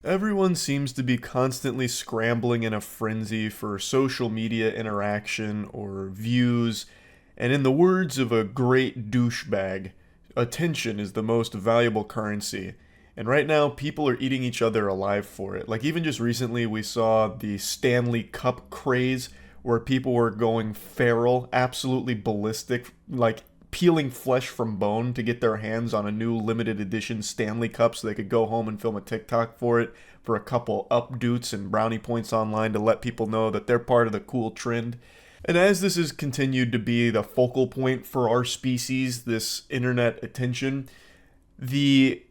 Everyone seems to be constantly scrambling in a frenzy for social media interaction or views, and in the words of a great douchebag, attention is the most valuable currency. And right now, people are eating each other alive for it. Like, even just recently, we saw the Stanley Cup craze where people were going feral, absolutely ballistic, like peeling flesh from bone to get their hands on a new limited edition Stanley Cup so they could go home and film a TikTok for it for a couple updoots and brownie points online to let people know that they're part of the cool trend. And as this has continued to be the focal point for our species, this internet attention, the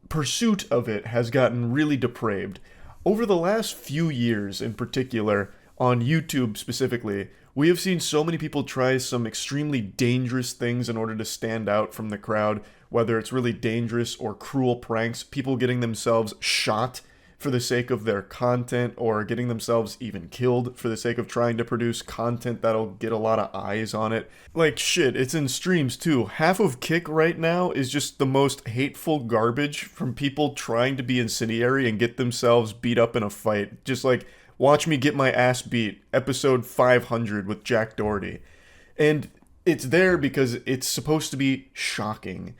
pursuit of it has gotten really depraved. Over the last few years, in particular, on YouTube specifically, we have seen so many people try some extremely dangerous things in order to stand out from the crowd, whether it's really dangerous or cruel pranks, people getting themselves shot for the sake of their content, or getting themselves even killed for the sake of trying to produce content that'll get a lot of eyes on it. Like, shit, it's in streams too. Half of Kick right now is just the most hateful garbage from people trying to be incendiary and get themselves beat up in a fight. Just like, watch me get my ass beat, episode 500 with Jack Doherty. And it's there because it's supposed to be shocking.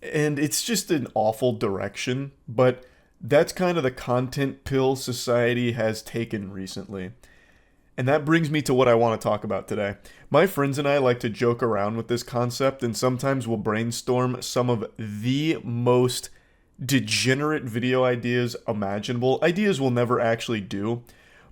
And it's just an awful direction, but that's kind of the content pill society has taken recently. And that brings me to what I want to talk about today. My friends and I like to joke around with this concept, and sometimes we'll brainstorm some of the most degenerate video ideas imaginable. Ideas we'll never actually do.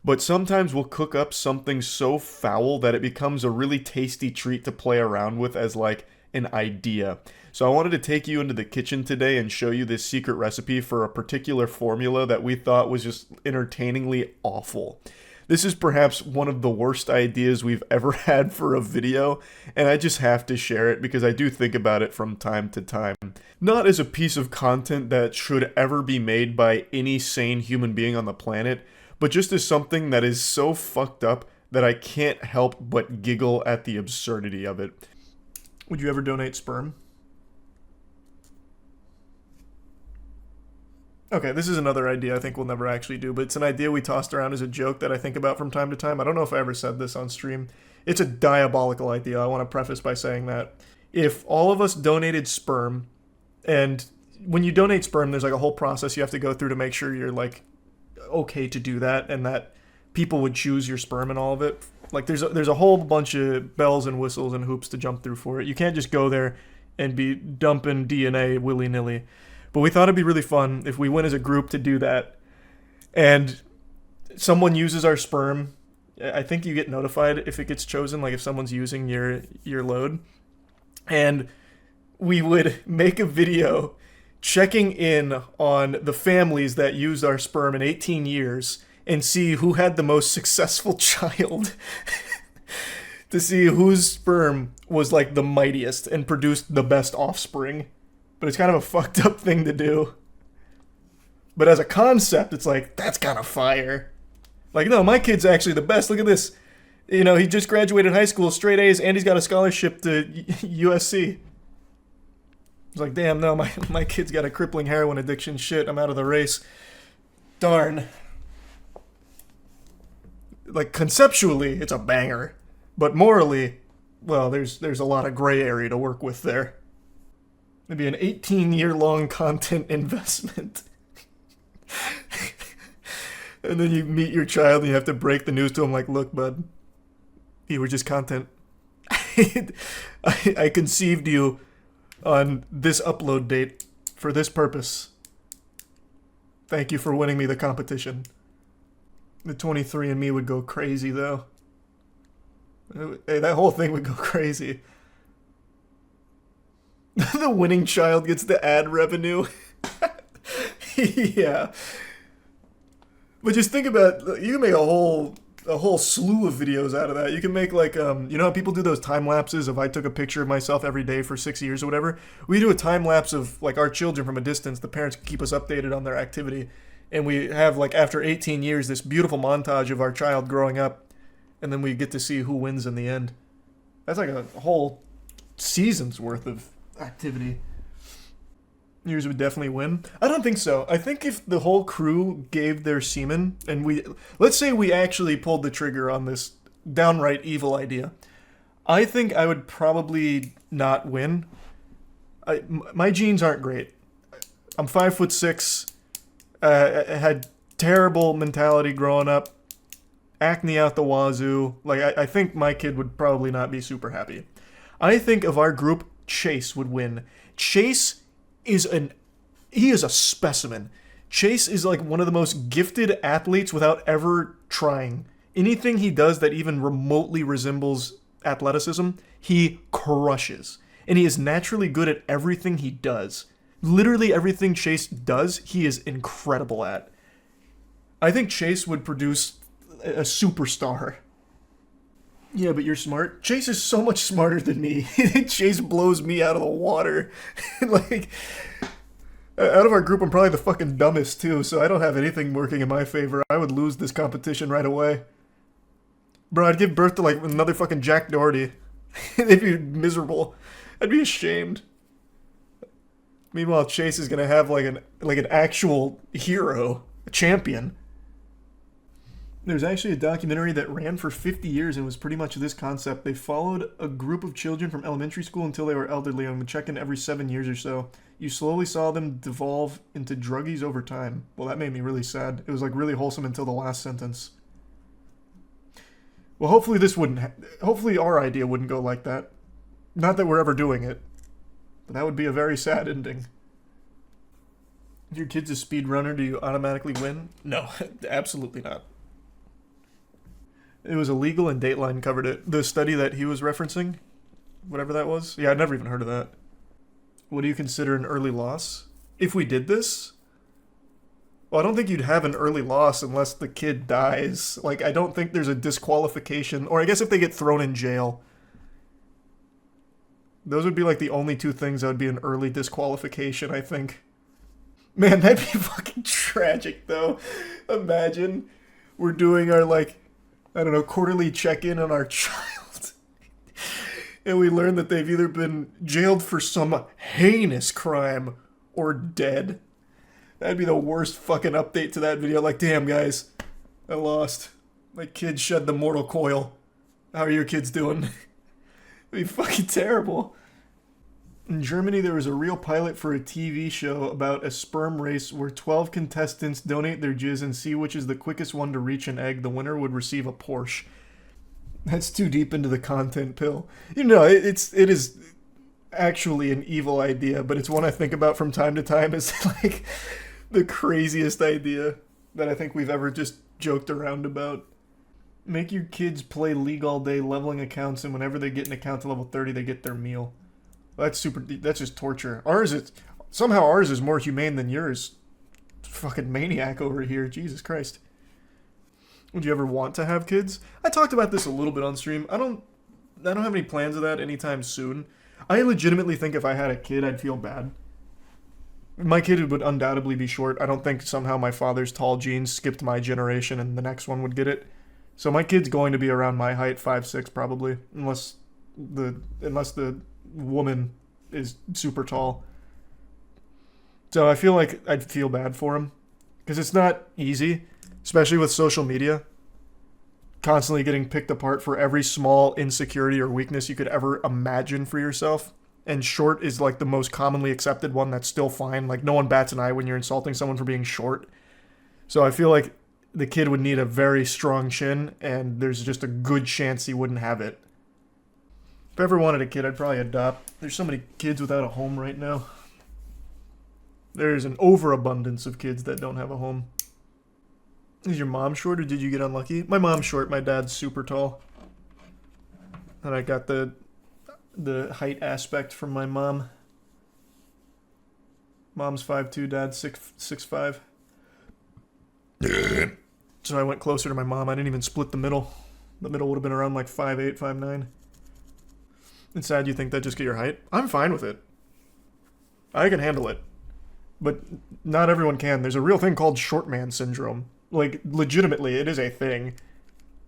But sometimes we'll cook up something so foul that it becomes a really tasty treat to play around with as like an idea. So I wanted to take you into the kitchen today and show you this secret recipe for a particular formula that we thought was just entertainingly awful. This is perhaps one of the worst ideas we've ever had for a video, and I just have to share it because I do think about it from time to time. Not as a piece of content that should ever be made by any sane human being on the planet, but just as something that is so fucked up that I can't help but giggle at the absurdity of it. Would you ever donate sperm? Okay, this is another idea I think we'll never actually do, but it's an idea we tossed around as a joke that I think about from time to time. I don't know if I ever said this on stream. It's a diabolical idea. I want to preface by saying that. If all of us donated sperm, and when you donate sperm, there's like a whole process you have to go through to make sure you're like okay to do that and that people would choose your sperm and all of it. Like there's a whole bunch of bells and whistles and hoops to jump through for it. You can't just go there and be dumping DNA willy-nilly. But we thought it'd be really fun if we went as a group to do that. And someone uses our sperm. I think you get notified if it gets chosen, like if someone's using your load. And we would make a video checking in on the families that used our sperm in 18 years and see who had the most successful child. To see whose sperm was like the mightiest and produced the best offspring. But it's kind of a fucked up thing to do. But as a concept, it's like, that's kind of fire. Like, no, my kid's actually the best. Look at this. You know, he just graduated high school, straight A's, and he's got a scholarship to USC. It's like, damn, no, my kid's got a crippling heroin addiction. Shit, I'm out of the race. Darn. Like, conceptually, it's a banger. But morally, well, there's a lot of gray area to work with there. Maybe an 18-year-long content investment. And then you meet your child and you have to break the news to him like, look, bud, you were just content. I conceived you on this upload date for this purpose. Thank you for winning me the competition. The 23andMe would go crazy, though. Hey, that whole thing would go crazy. The winning child gets the ad revenue. Yeah. But just think about, you can make a whole slew of videos out of that. You can make like, you know how people do those time lapses of I took a picture of myself every day for 6 years or whatever? We do a time lapse of like our children from a distance. The parents keep us updated on their activity. And we have like after 18 years, this beautiful montage of our child growing up. And then we get to see who wins in the end. That's like a whole season's worth of activity. Yours would definitely win. I don't think so. I think if the whole crew gave their semen and let's say we actually pulled the trigger on this downright evil idea, I think I would probably not win. My genes aren't great. I'm 5'6". I had terrible mentality growing up, acne out the wazoo. Like I think my kid would probably not be super happy. I think of our group, Chase would win. Chase he is a specimen. Chase is like one of the most gifted athletes without ever trying. Anything he does that even remotely resembles athleticism, he crushes. And he is naturally good at everything he does. Literally everything Chase does, he is incredible at. I think Chase would produce a superstar. Yeah, but you're smart. Chase is so much smarter than me. Chase blows me out of the water. Like, out of our group, I'm probably the fucking dumbest too, so I don't have anything working in my favor. I would lose this competition right away. Bro, I'd give birth to like another fucking Jack Doherty. They'd be miserable. I'd be ashamed. Meanwhile, Chase is gonna have like an actual hero, a champion. There's actually a documentary that ran for 50 years and was pretty much this concept. They followed a group of children from elementary school until they were elderly and would check in every 7 years or so. You slowly saw them devolve into druggies over time. Well, that made me really sad. It was like really wholesome until the last sentence. Well, hopefully hopefully our idea wouldn't go like that. Not that we're ever doing it. But that would be a very sad ending. If your kid's a speedrunner, do you automatically win? No, absolutely not. It was illegal and Dateline covered it. The study that he was referencing, whatever that was. Yeah, I'd never even heard of that. What do you consider an early loss? If we did this? Well, I don't think you'd have an early loss unless the kid dies. Like, I don't think there's a disqualification. Or I guess if they get thrown in jail. Those would be like the only two things that would be an early disqualification, I think. Man, that'd be fucking tragic, though. Imagine we're doing our, like, I don't know, quarterly check-in on our child. And we learn that they've either been jailed for some heinous crime or dead. That'd be the worst fucking update to that video. Like, damn, guys, I lost. My kid shed the mortal coil. How are your kids doing? It'd be fucking terrible. In Germany, there was a real pilot for a TV show about a sperm race where 12 contestants donate their jizz and see which is the quickest one to reach an egg. The winner would receive a Porsche. That's too deep into the content pill. You know, it is actually an evil idea, but it's one I think about from time to time. It's like the craziest idea that I think we've ever just joked around about. Make your kids play League all day, leveling accounts, and whenever they get an account to level 30, they get their meal. That's just torture. Somehow ours is more humane than yours. Fucking maniac over here, Jesus Christ. Would you ever want to have kids? I talked about this a little bit on stream. I don't have any plans of that anytime soon. I legitimately think if I had a kid, I'd feel bad. My kid would undoubtedly be short. I don't think somehow my father's tall genes skipped my generation and the next one would get it. So my kid's going to be around my height, 5'6", probably, unless the woman is super tall. So I feel like I'd feel bad for him because it's not easy, especially with social media. Constantly getting picked apart for every small insecurity or weakness you could ever imagine for yourself. And short is like the most commonly accepted one that's still fine. Like no one bats an eye when you're insulting someone for being short. So I feel like the kid would need a very strong chin, and there's just a good chance he wouldn't have it. If I ever wanted a kid, I'd probably adopt. There's so many kids without a home right now. There's an overabundance of kids that don't have a home. Is your mom short, or did you get unlucky? My mom's short, my dad's super tall. And I got the height aspect from my mom. Mom's 5'2", dad's 6'5". So I went closer to my mom. I didn't even split the middle. The middle would have been around like 5'8", 5'9". It's sad you think that just get your height. I'm fine with it. I can handle it. But not everyone can. There's a real thing called short man syndrome. Like, legitimately, it is a thing.